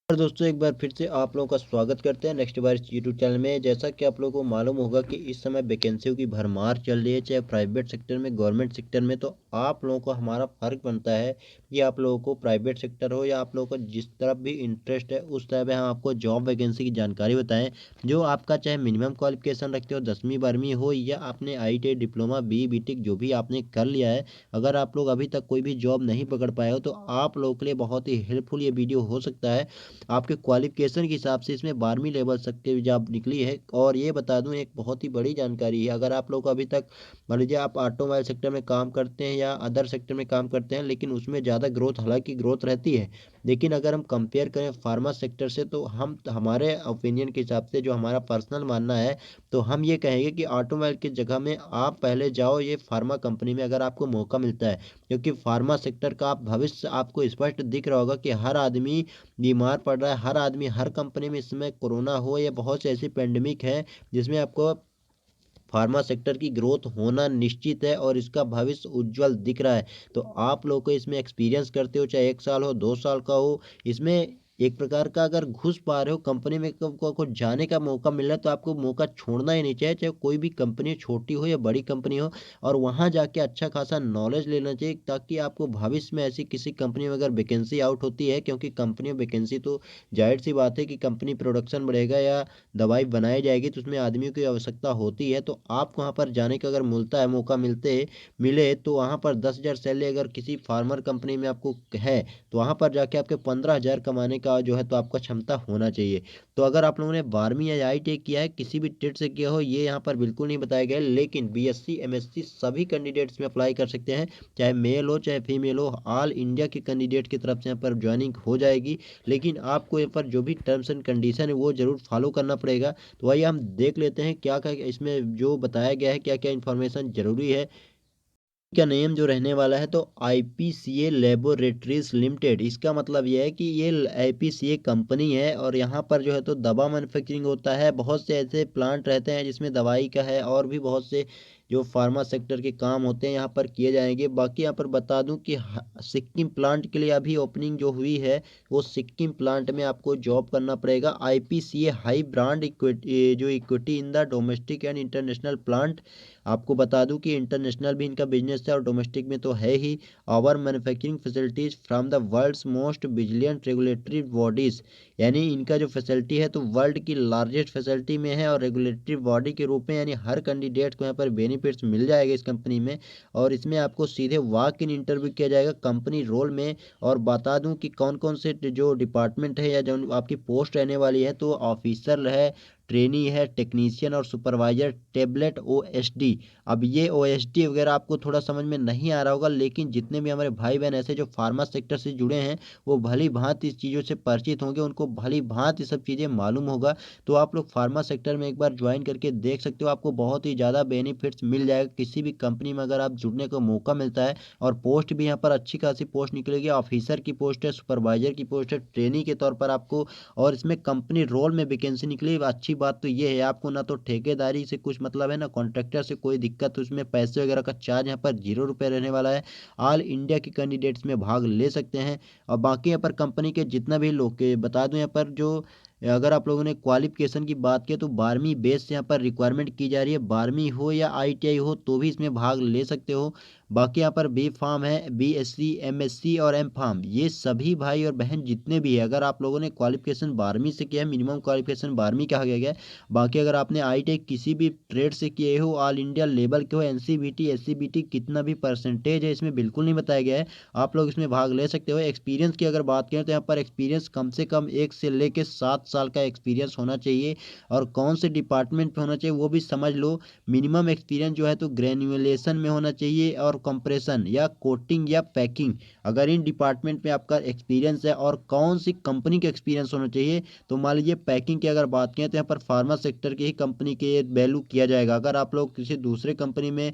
और दोस्तों एक बार फिर से आप लोगों का स्वागत करते हैं नेक्स्ट बार इस यूट्यूब चैनल में। जैसा कि आप लोगों को मालूम होगा कि इस समय वैकेंसियों की भरमार चल रही है, चाहे प्राइवेट सेक्टर में गवर्नमेंट सेक्टर में। तो आप लोगों को हमारा फ़र्क बनता है कि आप लोगों को प्राइवेट सेक्टर हो या आप लोगों को जिस तरफ भी इंटरेस्ट है उस तरफ हम आपको जॉब वैकेंसी की जानकारी बताएं। जो आपका चाहे मिनिमम क्वालिफिकेशन रखते हो 10वीं 12वीं हो या आपने ITI डिप्लोमा BE BTech जो भी आपने कर लिया है, अगर आप लोग अभी तक कोई भी जॉब नहीं पकड़ पाए हो तो आप लोगों के लिए बहुत ही हेल्पफुल ये वीडियो हो सकता है। आपके क्वालिफिकेशन के हिसाब से इसमें 12वीं लेवल तक की जॉब निकली है। और ये बता दूं एक बहुत ही बड़ी जानकारी है, अगर आप लोग को अभी तक मान लीजिए आप ऑटोमोबाइल सेक्टर में काम करते हैं या अदर सेक्टर में काम करते हैं, लेकिन उसमें ज़्यादा ग्रोथ हालांकि ग्रोथ रहती है, लेकिन अगर हम कंपेयर करें फार्मा सेक्टर से तो हम हमारे ओपिनियन के हिसाब से जो हमारा पर्सनल मानना है, तो हम ये कहेंगे कि ऑटोमोबाइल की जगह में आप पहले जाओ ये फार्मा कंपनी में अगर आपको मौका मिलता है। क्योंकि फार्मा सेक्टर का आप भविष्य आपको स्पष्ट दिख रहा होगा कि हर आदमी बीमार पड़ रहा है, हर आदमी हर कंपनी में इस समय कोरोना हो या बहुत से ऐसी पेंडेमिक है जिसमें आपको फार्मा सेक्टर की ग्रोथ होना निश्चित है और इसका भविष्य उज्जवल दिख रहा है। तो आप लोग को इसमें एक्सपीरियंस करते हो, चाहे 1 साल हो 2 साल का हो, इसमें एक प्रकार का अगर घुस पा रहे हो कंपनी में को जाने का मौका मिल रहा है तो आपको मौका छोड़ना ही नहीं चाहिए, चाहे कोई भी कंपनी छोटी हो या बड़ी कंपनी हो। और वहाँ जाके अच्छा खासा नॉलेज लेना चाहिए ताकि आपको भविष्य में ऐसी किसी कंपनी में अगर वैकेंसी आउट होती है, क्योंकि कंपनी में वैकेंसी तो जाहिर सी बात है कि कंपनी प्रोडक्शन बढ़ेगा या दवाई बनाई जाएगी तो उसमें आदमियों की आवश्यकता होती है। तो आपको वहाँ पर जाने का अगर मिलता है मौका मिले तो वहाँ पर 10,000 सैलरी अगर किसी फार्मर कंपनी में आपको है तो वहाँ पर जाके आपके 15,000 कमाने का जो है तो आपका क्षमता होना चाहिए। तो अगर आप लोगों ने 12वीं या ITI किया है, किसी भी ट्रेड से किया हो, ये यहाँ पर बिल्कुल नहीं बताया गया है, लेकिन BSc MSc सभी कैंडिडेट्स में अप्लाई कर सकते हैं, चाहे मेल हो चाहे फीमेल हो। ऑल इंडिया के कैंडिडेट की तरफ से यहाँ पर ज्वाइनिंग हो जाएगी, लेकिन आपको यहाँ पर जो भी टर्म्स एंड कंडीशन है वो जरूर फॉलो करना पड़ेगा। तो वही हम देख लेते हैं क्या क्या इसमें जो बताया गया है, क्या क्या इन्फॉर्मेशन जरूरी है। का नेम जो रहने वाला है तो IPCA लेबोरेटरीज लिमिटेड, इसका मतलब यह है कि ये IPCA कंपनी है और यहाँ पर जो है तो दवा मैन्युफैक्चरिंग होता है। बहुत से ऐसे प्लांट रहते हैं जिसमें दवाई का है और भी बहुत से जो फार्मा सेक्टर के काम होते हैं यहाँ पर किए जाएंगे। बाकी यहाँ पर बता दूं कि सिक्किम प्लांट के लिए अभी ओपनिंग जो हुई है वो सिक्किम प्लांट में आपको जॉब करना पड़ेगा। IPCA हाई ब्रांड इक्विटी जो equity in the domestic and international plant. आपको बता दूं कि इंटरनेशनल भी इनका बिजनेस है और डोमेस्टिक में तो है ही। Our manufacturing facilities from the world's most vigilant regulatory bodies, यानी इनका जो फैसिलिटी है तो वर्ल्ड की लार्जेस्ट फैसिलिटी में है और रेगुलेटरी बॉडी के रूप में, यानी हर कैंडिडेट को यहाँ पर बेनिफिट्स मिल जाएगा इस कंपनी में। और इसमें आपको सीधे वॉक इन इंटरव्यू किया जाएगा कंपनी रोल में। और बता दूं कि कौन कौन से जो डिपार्टमेंट है या जो आपकी पोस्ट रहने वाली है, तो ऑफिसर है, ट्रेनी है, टेक्नीशियन और सुपरवाइजर टेबलेट OSD। अब ये OSD वगैरह आपको थोड़ा समझ में नहीं आ रहा होगा, लेकिन जितने भी हमारे भाई बहन ऐसे जो फार्मा सेक्टर से जुड़े हैं वो भली भांति इस चीज़ों से परिचित होंगे, उनको भली भांति सब चीज़ें मालूम होगा। तो आप लोग फार्मा सेक्टर में एक बार ज्वाइन करके देख सकते हो, आपको बहुत ही ज़्यादा बेनिफिट्स मिल जाएगा किसी भी कंपनी में अगर आप जुड़ने का मौका मिलता है। और पोस्ट भी यहाँ पर अच्छी खासी पोस्ट निकलेगी, ऑफिसर की पोस्ट है, सुपरवाइजर की पोस्ट है, ट्रेनी के तौर पर आपको। और इसमें कंपनी रोल में वैकेंसी निकली। अच्छी बात तो ये है आपको ना तो ठेकेदारी से कुछ मतलब है ना कॉन्ट्रैक्टर से कोई दिक्कत, तो उसमें पैसे वगैरह का चार्ज यहाँ पर 0 रुपये रहने वाला है। ऑल इंडिया के कैंडिडेट्स में भाग ले सकते हैं। और बाकी यहाँ पर कंपनी के जितना भी लोग के बता दूं यहाँ पर जो अगर आप लोगों ने क्वालिफिकेशन की बात की तो 12वीं बेस से यहाँ पर रिक्वायरमेंट की जा रही है। 12वीं हो या ITI हो तो भी इसमें भाग ले सकते हो। बाकी यहाँ पर B.Pharm है, BSc MSc और M.Pharm, ये सभी भाई और बहन जितने भी है, अगर आप लोगों ने क्वालिफिकेशन 12वीं से किया है, मिनिमम क्वालिफिकेशन 12वीं कहा गया है। बाकी अगर आपने ITI किसी भी ट्रेड से किए हो, ऑल इंडिया लेवल के हो, NCVT SCBT कितना भी परसेंटेज है इसमें बिल्कुल नहीं बताया गया है, आप लोग इसमें भाग ले सकते हो। एक्सपीरियंस की अगर बात करें तो यहाँ पर एक्सपीरियंस कम से कम 1 से लेकर 7 साल का एक्सपीरियंस होना चाहिए। और कौन से डिपार्टमेंट में होना चाहिए वो भी समझ लो। मिनिमम एक्सपीरियंस जो है तो ग्रेन्युलेशन में होना चाहिए और कंप्रेशन या कोटिंग या पैकिंग, अगर इन डिपार्टमेंट में आपका एक्सपीरियंस है। और कौन सी कंपनी का एक्सपीरियंस होना चाहिए, तो मान लीजिए पैकिंग की अगर बात करें तो यहाँ पर फार्मा सेक्टर की ही कंपनी के वैल्यू किया जाएगा। अगर आप लोग किसी दूसरे कंपनी में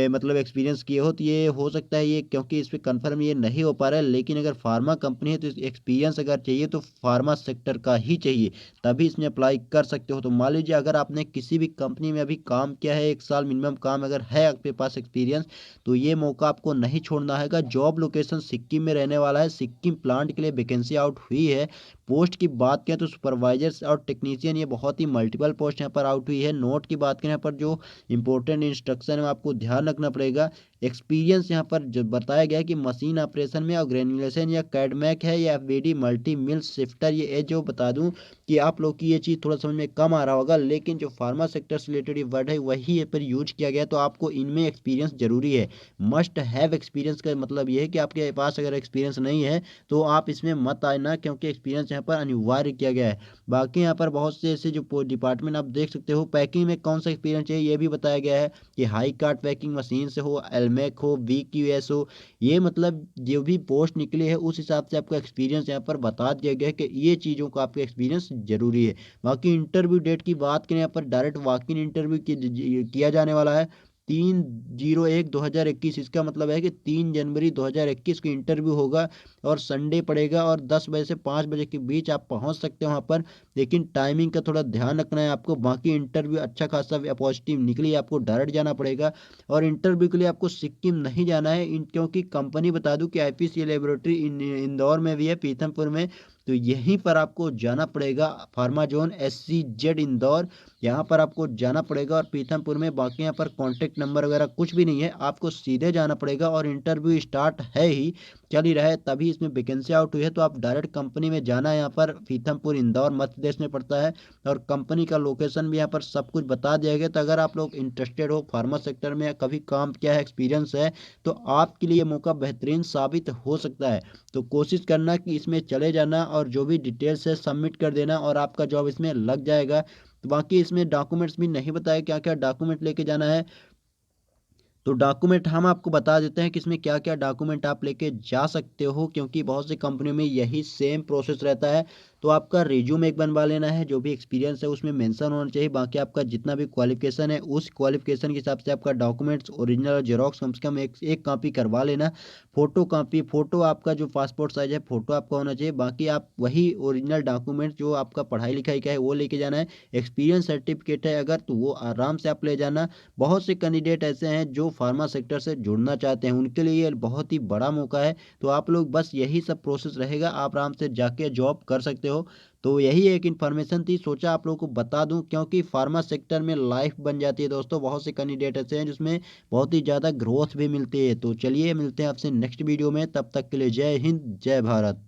मतलब एक्सपीरियंस किए हो तो ये हो सकता है, ये क्योंकि इस पर कंफर्म ये नहीं हो पा रहा है, लेकिन अगर फार्मा कंपनी है तो एक्सपीरियंस अगर चाहिए तो फार्मा सेक्टर का ही चाहिए, तभी इसमें अप्लाई कर सकते हो। तो मान लीजिए अगर आपने किसी भी कंपनी में अभी काम किया है, 1 साल मिनिमम काम अगर है आपके पास एक्सपीरियंस, तो ये मौका आपको नहीं छोड़ना है। जॉब लोकेशन सिक्किम में रहने वाला है, सिक्किम प्लांट के लिए वैकेंसी आउट हुई है। पोस्ट की बात करें तो सुपरवाइजर्स और टेक्नीशियन ये बहुत ही मल्टीपल पोस्ट यहाँ पर आउट हुई है। नोट की बात करें यहाँ पर जो इंपॉर्टेंट इंस्ट्रक्शन है आपको ध्यान रखना पड़ेगा। एक्सपीरियंस यहाँ पर जो बताया गया है कि मशीन ऑपरेशन में और ग्रेनुलेशन या कैडमैक है या एफवीडी मल्टी मिल शिफ्टर, ये जो बता दूं कि आप लोग की ये चीज़ थोड़ा समझ में कम आ रहा होगा, लेकिन जो फार्मा सेक्टर से रिलेटेड ये वर्ड है वही ये पर यूज किया गया है, तो आपको इनमें एक्सपीरियंस जरूरी है। मस्ट हैव एक्सपीरियंस का मतलब ये है कि आपके पास अगर एक्सपीरियंस नहीं है तो आप इसमें मत आना, क्योंकि एक्सपीरियंस यहाँ पर अनिवार्य किया गया है। बाकी यहाँ पर बहुत से ऐसे जो डिपार्टमेंट आप देख सकते हो, पैकिंग में कौन सा एक्सपीरियंस चाहिए ये भी बताया गया है कि हाई कार्ड पैकिंग मशीन से हो, एलमेक हो, VQS हो, ये मतलब जो भी पोस्ट निकली है उस हिसाब से आपका एक्सपीरियंस यहाँ पर बता दिया गया है कि ये चीज़ों का आपका एक्सपीरियंस जरूरी है। बाकी इंटरव्यू डेट की बात करें, यहाँ पर डायरेक्ट वॉक इन इंटरव्यू किया जाने वाला है 3/01/2021। इसका मतलब है कि 3 जनवरी 2021 को इंटरव्यू होगा और संडे पड़ेगा और 10 बजे से 5 बजे के बीच आप पहुंच सकते हो वहां पर, लेकिन टाइमिंग का थोड़ा ध्यान रखना है आपको। बाकी इंटरव्यू अच्छा खासा पॉजिटिव निकली, आपको डायरेक्ट जाना पड़ेगा और इंटरव्यू के लिए आपको सिक्किम नहीं जाना है, क्योंकि कंपनी बता दूं कि IPC लेबोरेटरी इंदौर में भी है, पीथमपुर में, तो यहीं पर आपको जाना पड़ेगा। फार्माजोन SCZ इंदौर, यहाँ पर आपको जाना पड़ेगा और पीथमपुर में। बाकी यहाँ पर कॉन्टेक्ट नंबर वगैरह कुछ भी नहीं है, आपको सीधे जाना पड़ेगा और इंटरव्यू स्टार्ट है ही, चल ही रहा है, तभी इसमें वैकेंसी आउट हुई है, तो आप डायरेक्ट कंपनी में जाना है। यहाँ पर पीथमपुर इंदौर मध्य प्रदेश में पड़ता है और कंपनी का लोकेशन भी यहाँ पर सब कुछ बता दिया गया। तो अगर आप लोग इंटरेस्टेड हो, फार्मा सेक्टर में कभी काम किया है, एक्सपीरियंस है, तो आपके लिए मौका बेहतरीन साबित हो सकता है। तो कोशिश करना कि इसमें चले जाना और जो भी डिटेल्स है सबमिट कर देना और आपका जॉब इसमें लग जाएगा। तो बाकी इसमें डॉक्यूमेंट्स भी नहीं बताया क्या क्या डॉक्यूमेंट लेके जाना है, तो डॉक्यूमेंट हम आपको बता देते हैं कि इसमें क्या क्या डॉक्यूमेंट आप लेके जा सकते हो, क्योंकि बहुत सी कंपनियों में यही सेम प्रोसेस रहता है। तो आपका रिज्यूम एक बनवा लेना है, जो भी एक्सपीरियंस है उसमें मेंशन होना चाहिए। बाकी आपका जितना भी क्वालिफिकेशन है उस क्वालिफिकेशन के हिसाब से आपका डॉक्यूमेंट्स ओरिजिनल और जेरॉक्स कम से कम एक कॉपी करवा लेना। फोटो कॉपी, फोटो आपका जो पासपोर्ट साइज है फोटो आपका होना चाहिए। बाकी आप वही ओरिजिनल डॉक्यूमेंट जो आपका पढ़ाई लिखाई का है वो लेके जाना है। एक्सपीरियंस सर्टिफिकेट है अगर, तो वो आराम से आप ले जाना। बहुत से कैंडिडेट ऐसे हैं जो फार्मा सेक्टर से जुड़ना चाहते हैं, उनके लिए ये बहुत ही बड़ा मौका है। तो आप लोग बस यही सब प्रोसेस रहेगा, आप आराम से जाके जॉब कर सकते हो। तो यही एक इन्फॉर्मेशन थी, सोचा आप लोगों को बता दूं, क्योंकि फार्मा सेक्टर में लाइफ बन जाती है दोस्तों। बहुत से कैंडिडेट ऐसे हैं जिसमें बहुत ही ज़्यादा ग्रोथ भी मिलती है। तो चलिए मिलते हैं आपसे नेक्स्ट वीडियो में, तब तक के लिए जय हिंद जय भारत।